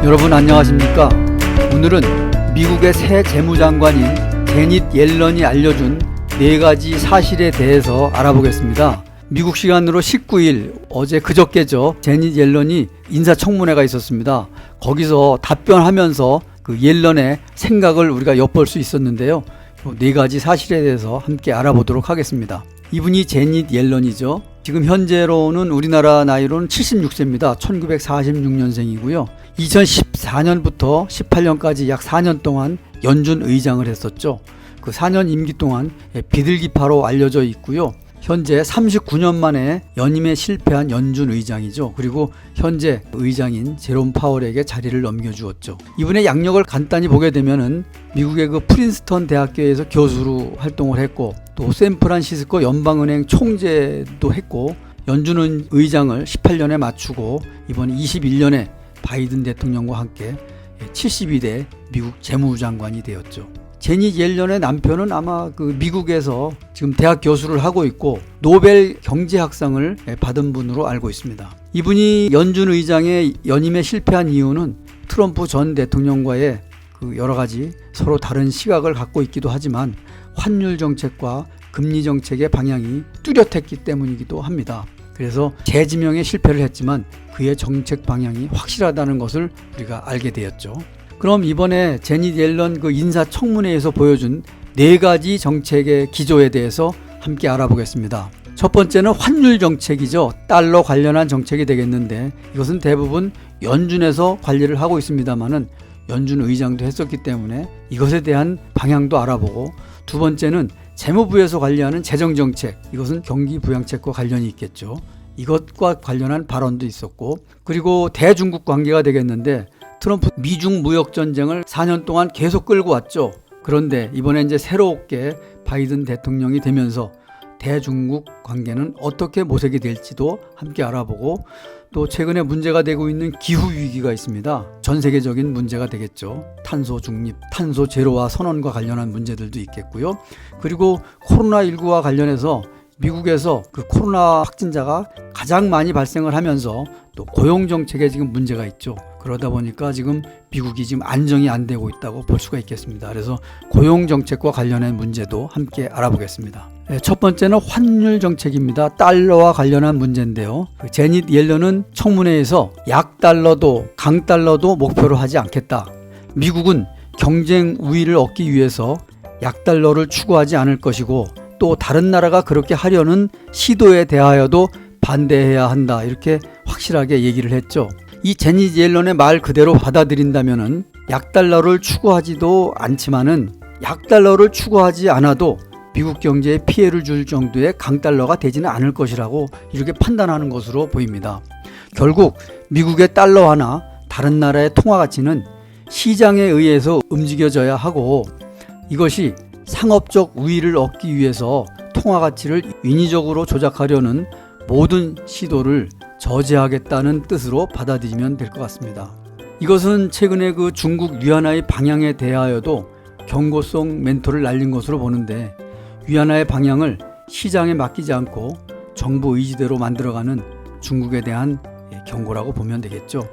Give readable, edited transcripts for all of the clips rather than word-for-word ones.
여러분 안녕하십니까? 오늘은 미국의 새 재무장관인 제닛 옐런이 알려준 4가지 사실에 대해서 알아보겠습니다. 미국 시간으로 19일 어제 그저께죠. 제닛 옐런이 인사청문회가 있었습니다. 거기서 답변하면서 그 옐런의 생각을 우리가 엿볼 수 있었는데요. 4가지 사실에 대해서 함께 알아보도록 하겠습니다. 이분이 제닛 옐런이죠. 지금 현재로는 우리나라 나이로는 76세입니다. 1946년생이고요. 2014년부터 18년까지 약 4년 동안 연준 의장을 했었죠. 그 4년 임기 동안 비둘기파로 알려져 있고요. 현재 39년 만에 연임에 실패한 연준 의장이죠. 그리고 현재 의장인 제롬 파월에게 자리를 넘겨주었죠. 이분의 양력을 간단히 보게 되면은 미국의 그 프린스턴 대학교에서 교수로 활동을 했고, 또 샌프란시스코 연방은행 총재도 했고, 연준 의장을 18년에 맞추고 이번 21년에 바이든 대통령과 함께 72대 미국 재무장관이 되었죠. 제닛 옐런의 남편은 아마 그 미국에서 지금 대학 교수를 하고 있고 노벨 경제학상을 받은 분으로 알고 있습니다. 이분이 연준 의장의 연임에 실패한 이유는 트럼프 전 대통령과의 그 여러 가지 서로 다른 시각을 갖고 있기도 하지만 환율 정책과 금리 정책의 방향이 뚜렷했기 때문이기도 합니다. 그래서 재지명에 실패를 했지만 그의 정책 방향이 확실하다는 것을 우리가 알게 되었죠. 그럼 이번에 제닛 옐런 그 인사청문회에서 보여준 4가지 정책의 기조에 대해서 함께 알아보겠습니다. 첫 번째는 환율 정책이죠. 달러 관련한 정책이 되겠는데, 이것은 대부분 연준에서 관리를 하고 있습니다만은 연준 의장도 했었기 때문에 이것에 대한 방향도 알아보고, 두 번째는 재무부에서 관리하는 재정정책, 이것은 경기부양책과 관련이 있겠죠. 이것과 관련한 발언도 있었고, 그리고 대중국 관계가 되겠는데, 트럼프 미중 무역 전쟁을 4년 동안 계속 끌고 왔죠. 그런데 이번에 이제 새롭게 바이든 대통령이 되면서 대중국 관계는 어떻게 모색이 될지도 함께 알아보고, 또 최근에 문제가 되고 있는 기후 위기가 있습니다. 전 세계적인 문제가 되겠죠. 탄소 중립, 탄소 제로화 선언과 관련한 문제들도 있겠고요. 그리고 코로나19와 관련해서 미국에서 그 코로나 확진자가 가장 많이 발생을 하면서 또 고용 정책에 지금 문제가 있죠. 그러다 보니까 지금 미국이 지금 안정이 안 되고 있다고 볼 수가 있겠습니다. 그래서 고용 정책과 관련한 문제도 함께 알아보겠습니다. 첫 번째는 환율 정책입니다. 달러와 관련한 문제인데요. 제닛 옐런은 청문회에서 약달러도 강달러도 목표로 하지 않겠다. 미국은 경쟁 우위를 얻기 위해서 약달러를 추구하지 않을 것이고, 또 다른 나라가 그렇게 하려는 시도에 대하여도 반대해야 한다. 이렇게 확실하게 얘기를 했죠. 이 제닛 옐런의 말 그대로 받아들인다면은 약달러를 추구하지도 않지만은 약달러를 추구하지 않아도 미국 경제에 피해를 줄 정도의 강달러가 되지는 않을 것이라고 이렇게 판단하는 것으로 보입니다. 결국 미국의 달러화나 다른 나라의 통화 가치는 시장에 의해서 움직여져야 하고, 이것이 상업적 우위를 얻기 위해서 통화 가치를 인위적으로 조작하려는 모든 시도를 저지하겠다는 뜻으로 받아들이면 될 것 같습니다. 이것은 최근에 그 중국 위안화의 방향에 대하여도 경고성 멘토를 날린 것으로 보는데, 위안화의 방향을 시장에 맡기지 않고 정부 의지대로 만들어가는 중국에 대한 경고라고 보면 되겠죠.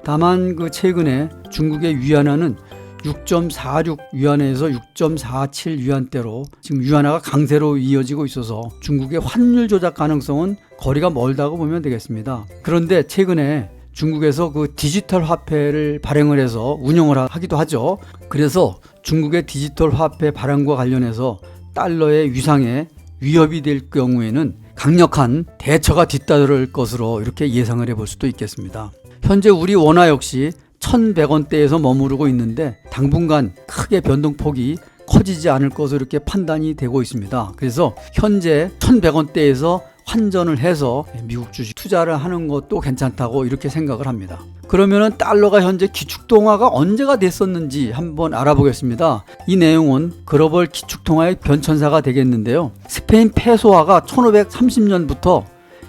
다만 그 최근에 중국의 위안화는 6.46 위안에서 6.47 위안대로 지금 위안화가 강세로 이어지고 있어서 중국의 환율 조작 가능성은 거리가 멀다고 보면 되겠습니다. 그런데 최근에 중국에서 그 디지털 화폐를 발행을 해서 운영을 하기도 하죠. 그래서 중국의 디지털 화폐 발행과 관련해서 달러의 위상에 위협이 될 경우에는 강력한 대처가 뒤따를 것으로 이렇게 예상을 해볼 수도 있겠습니다. 현재 우리 원화 역시 1,100원대에서 머무르고 있는데 당분간 크게 변동폭이 커지지 않을 것으로 이렇게 판단이 되고 있습니다. 그래서 현재 1,100원대에서 환전을 해서 미국 주식 투자를 하는 것도 괜찮다고 이렇게 생각을 합니다. 그러면은 달러가 현재 기축통화가 언제가 됐었는지 한번 알아보겠습니다. 이 내용은 글로벌 기축통화의 변천사가 되겠는데요. 스페인 페소화가 1530년부터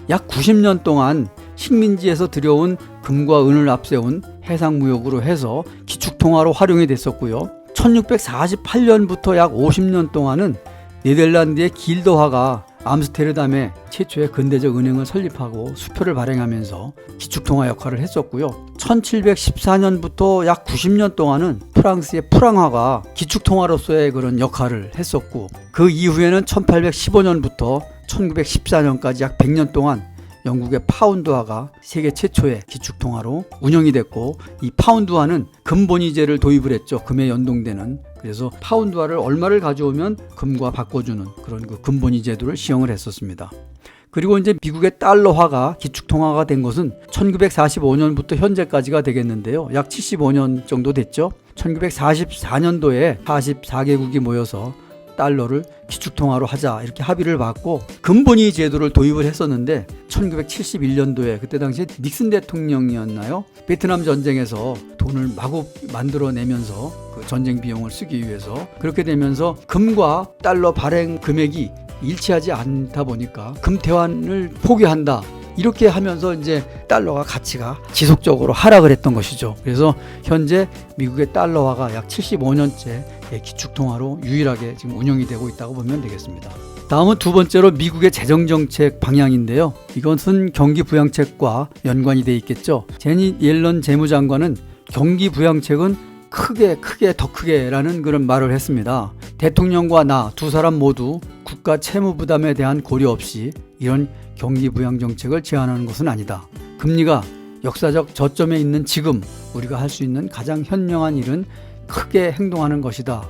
약 90년 동안 식민지에서 들여온 금과 은을 앞세운 해상무역으로 해서 기축통화로 활용이 됐었고요. 1648년부터 약 50년 동안은 네덜란드의 길드화가 암스테르담에 최초의 근대적 은행을 설립하고 수표를 발행하면서 기축통화 역할을 했었고요. 1714년부터 약 90년 동안은 프랑스의 프랑화가 기축통화로서의 그런 역할을 했었고, 그 이후에는 1815년부터 1914년까지 약 100년 동안 영국의 파운드화가 세계 최초의 기축통화로 운영이 됐고, 이 파운드화는 금본위제를 도입을 했죠. 금에 연동되는. 그래서 파운드화를 얼마를 가져오면 금과 바꿔주는 그런 그 금본위 제도를 시행을 했었습니다. 그리고 이제 미국의 달러화가 기축통화가 된 것은 1945년부터 현재까지가 되겠는데요. 약 75년 정도 됐죠. 1944년도에 44개국이 모여서 달러를 기축통화로 하자 이렇게 합의를 받고 금본위 제도를 도입을 했었는데, 1971년도에 그때 당시에 닉슨 대통령이었나요? 베트남 전쟁에서 돈을 마구 만들어내면서 그 전쟁 비용을 쓰기 위해서, 그렇게 되면서 금과 달러 발행 금액이 일치하지 않다 보니까 금태환을 포기한다, 이렇게 하면서 이제 달러가 가치가 지속적으로 하락을 했던 것이죠. 그래서 현재 미국의 달러화가 약 75년째 기축통화로 유일하게 지금 운영이 되고 있다고 보면 되겠습니다. 다음은 두 번째로 미국의 재정정책 방향인데요. 이것은 경기부양책과 연관이 돼 있겠죠. 제닛 옐런 재무장관은 경기부양책은 크게 더 크게라는 그런 말을 했습니다. 대통령과 나 두 사람 모두 국가 채무 부담에 대한 고려 없이 이런 경기부양 정책을 제안하는 것은 아니다. 금리가 역사적 저점에 있는 지금 우리가 할 수 있는 가장 현명한 일은 크게 행동하는 것이다.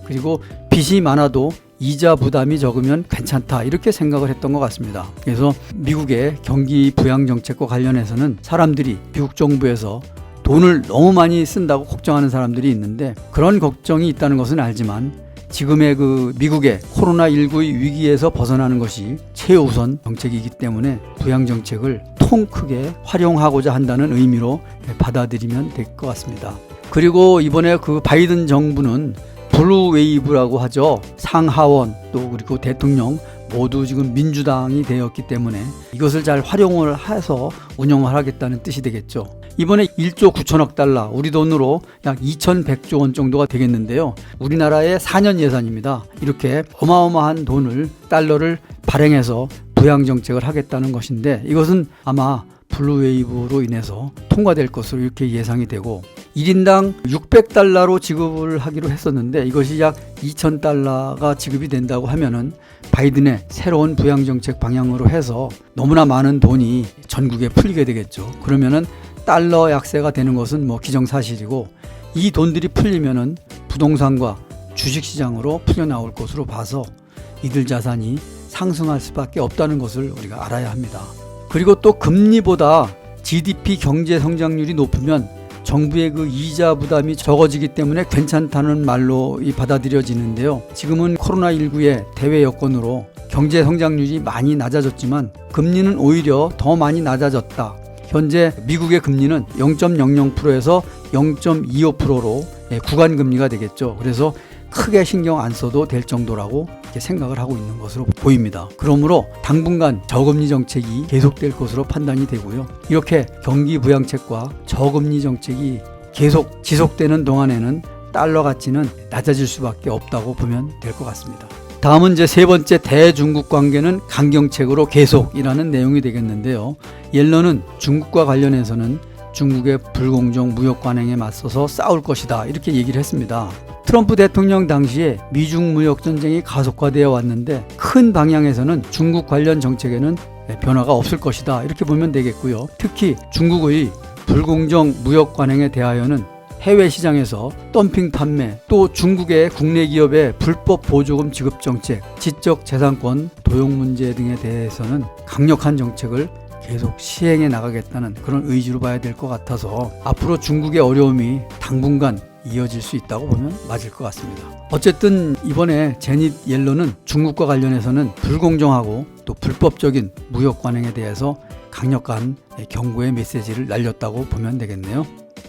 그리고 빚이 많아도 이자 부담이 적으면 괜찮다, 이렇게 생각을 했던 것 같습니다. 그래서 미국의 경기부양 정책과 관련해서는 사람들이 미국 정부에서 돈을 너무 많이 쓴다고 걱정하는 사람들이 있는데, 그런 걱정이 있다는 것은 알지만 지금의 그 미국의 코로나19의 위기에서 벗어나는 것이 최우선 정책이기 때문에 부양 정책을 통 크게 활용하고자 한다는 의미로 받아들이면 될 것 같습니다. 그리고 이번에 그 바이든 정부는 블루 웨이브라고 하죠. 상하원 또 그리고 대통령 모두 지금 민주당이 되었기 때문에 이것을 잘 활용을 해서 운영을 하겠다는 뜻이 되겠죠. 이번에 1조 9천억 달러, 우리 돈으로 약 2100조 원 정도가 되겠는데요. 우리나라의 4년 예산입니다. 이렇게 어마어마한 돈을, 달러를 발행해서 부양 정책을 하겠다는 것인데, 이것은 아마 블루웨이브로 인해서 통과될 것으로 이렇게 예상이 되고, 1인당 600달러로 지급을 하기로 했었는데 이것이 약 2000달러가 지급이 된다고 하면은 바이든의 새로운 부양정책 방향으로 해서 너무나 많은 돈이 전국에 풀리게 되겠죠. 그러면은 달러 약세가 되는 것은 뭐 기정사실이고, 이 돈들이 풀리면은 부동산과 주식시장으로 풀려나올 것으로 봐서 이들 자산이 상승할 수밖에 없다는 것을 우리가 알아야 합니다. 그리고 또 금리보다 GDP 경제 성장률이 높으면 정부의 그 이자 부담이 적어지기 때문에 괜찮다는 말로 받아들여지는데요. 지금은 코로나19의 대외 여건으로 경제 성장률이 많이 낮아졌지만 금리는 오히려 더 많이 낮아졌다. 현재 미국의 금리는 0.00%에서 0.25%로 구간 금리가 되겠죠. 그래서 크게 신경 안 써도 될 정도라고 이렇게 생각을 하고 있는 것으로 보입니다. 그러므로 당분간 저금리 정책이 계속될 것으로 판단이 되고요. 이렇게 경기 부양책과 저금리 정책이 계속 지속되는 동안에는 달러 가치는 낮아질 수밖에 없다고 보면 될 것 같습니다. 다음은 이제 세 번째, 대중국 관계는 강경책으로 계속이라는 내용이 되겠는데요. 옐런은 중국과 관련해서는 중국의 불공정 무역 관행에 맞서서 싸울 것이다, 이렇게 얘기를 했습니다. 트럼프 대통령 당시에 미중 무역 전쟁이 가속화되어 왔는데 큰 방향에서는 중국 관련 정책에는 변화가 없을 것이다, 이렇게 보면 되겠고요. 특히 중국의 불공정 무역 관행에 대하여는 해외 시장에서 덤핑 판매, 또 중국의 국내 기업의 불법 보조금 지급 정책, 지적 재산권 도용 문제 등에 대해서는 강력한 정책을 계속 시행해 나가겠다는 그런 의지로 봐야 될 것 같아서 앞으로 중국의 어려움이 당분간 이어질 수 있다고 보면 맞을 것 같습니다. 어쨌든 이번에 제닛 옐런은 중국과 관련해서는 불공정하고 또 불법적인 무역 관행에 대해서 강력한 경고의 메시지를 날렸다고 보면 되겠네요.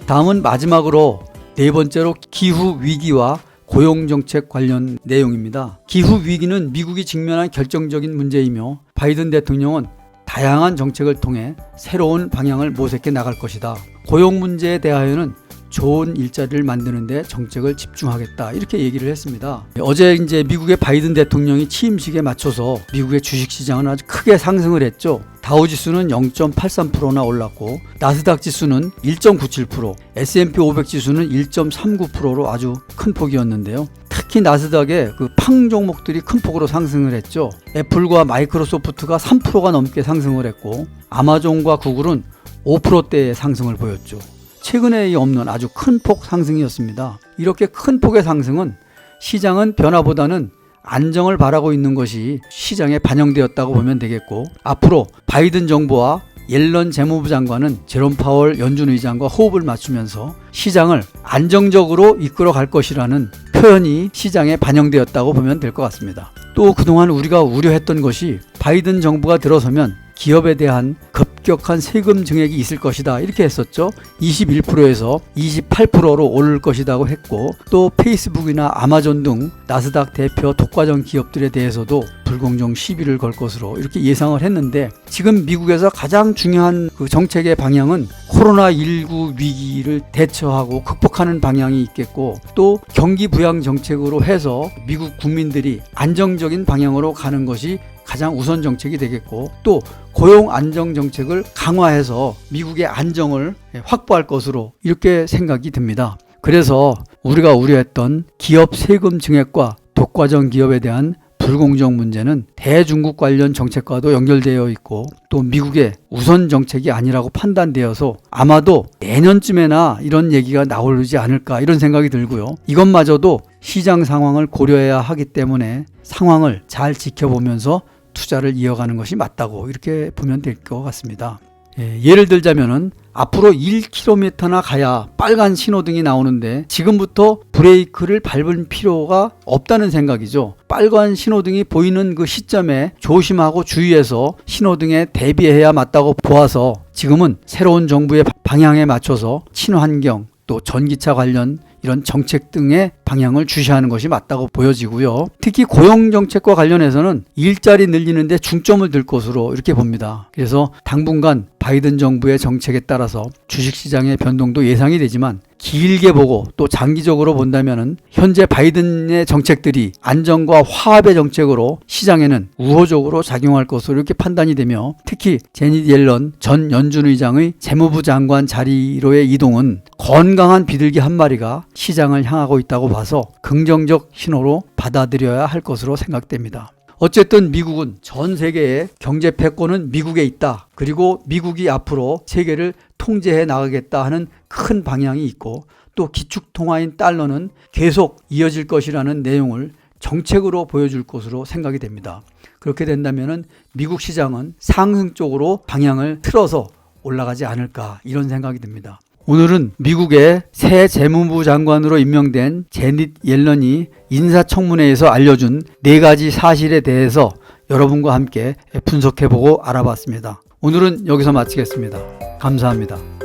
다음은 마지막으로 네 번째로 기후 위기와 고용정책 관련 내용입니다. 기후 위기는 미국이 직면한 결정적인 문제이며 바이든 대통령은 다양한 정책을 통해 새로운 방향을 모색해 나갈 것이다. 고용 문제에 대하여는 좋은 일자리를 만드는 데 정책을 집중하겠다. 이렇게 얘기를 했습니다. 어제 이제 미국의 바이든 대통령이 취임식에 맞춰서 미국의 주식 시장은 아주 크게 상승을 했죠. 다우 지수는 0.83%나 올랐고 나스닥 지수는 1.97%, S&P 500 지수는 1.39%로 아주 큰 폭이었는데요. 특히 나스닥의 그 팡 종목들이 큰 폭으로 상승을 했죠. 애플과 마이크로소프트가 3%가 넘게 상승을 했고 아마존과 구글은 5%대의 상승을 보였죠. 최근에 없는 아주 큰 폭 상승이었습니다. 이렇게 큰 폭의 상승은 시장은 변화보다는 안정을 바라고 있는 것이 시장에 반영되었다고 보면 되겠고, 앞으로 바이든 정부와 옐런 재무부 장관은 제롬 파월 연준 의장과 호흡을 맞추면서 시장을 안정적으로 이끌어 갈 것이라는 표현이 시장에 반영되었다고 보면 될 것 같습니다. 또 그동안 우리가 우려했던 것이 바이든 정부가 들어서면 기업에 대한 급격한 세금 증액이 있을 것이다, 이렇게 했었죠. 21%에서 28%로 오를 것이라고 했고, 또 페이스북이나 아마존 등 나스닥 대표 독과점 기업들에 대해서도 불공정 시비를 걸 것으로 이렇게 예상을 했는데, 지금 미국에서 가장 중요한 그 정책의 방향은 코로나19 위기를 대처하고 극복하는 방향이 있겠고, 또 경기 부양 정책으로 해서 미국 국민들이 안정적인 방향으로 가는 것이 가장 우선 정책이 되겠고, 또 고용 안정 정책을 강화해서 미국의 안정을 확보할 것으로 이렇게 생각이 듭니다. 그래서 우리가 우려했던 기업 세금 증액과 독과점 기업에 대한 불공정 문제는 대중국 관련 정책과도 연결되어 있고, 또 미국의 우선 정책이 아니라고 판단되어서 아마도 내년쯤에나 이런 얘기가 나오지 않을까, 이런 생각이 들고요. 이것마저도 시장 상황을 고려해야 하기 때문에 상황을 잘 지켜보면서 투자를 이어가는 것이 맞다고 이렇게 보면 될 것 같습니다. 예를 들자면은 앞으로 1km나 가야 빨간 신호등이 나오는데 지금부터 브레이크를 밟을 필요가 없다는 생각이죠. 빨간 신호등이 보이는 그 시점에 조심하고 주의해서 신호등에 대비해야 맞다고 보아서 지금은 새로운 정부의 방향에 맞춰서 친환경, 또 전기차 관련 이런 정책 등의 방향을 주시하는 것이 맞다고 보여지고요. 특히 고용정책과 관련해서는 일자리 늘리는 데 중점을 둘 것으로 이렇게 봅니다. 그래서 당분간 바이든 정부의 정책에 따라서 주식시장의 변동도 예상이 되지만, 길게 보고 또 장기적으로 본다면 현재 바이든의 정책들이 안정과 화합의 정책으로 시장에는 우호적으로 작용할 것으로 이렇게 판단이 되며, 특히 제닛 옐런 전 연준 의장의 재무부 장관 자리로의 이동은 건강한 비둘기 한 마리가 시장을 향하고 있다고 봐서 긍정적 신호로 받아들여야 할 것으로 생각됩니다. 어쨌든 미국은 전 세계의 경제 패권은 미국에 있다. 그리고 미국이 앞으로 세계를 통제해 나가겠다 하는 큰 방향이 있고, 또 기축통화인 달러는 계속 이어질 것이라는 내용을 정책으로 보여줄 것으로 생각이 됩니다. 그렇게 된다면 미국 시장은 상승 쪽으로 방향을 틀어서 올라가지 않을까, 이런 생각이 듭니다. 오늘은 미국의 새 재무부 장관으로 임명된 제닛 옐런이 인사청문회에서 알려준 4가지 사실에 대해서 여러분과 함께 분석해보고 알아봤습니다. 오늘은 여기서 마치겠습니다. 감사합니다.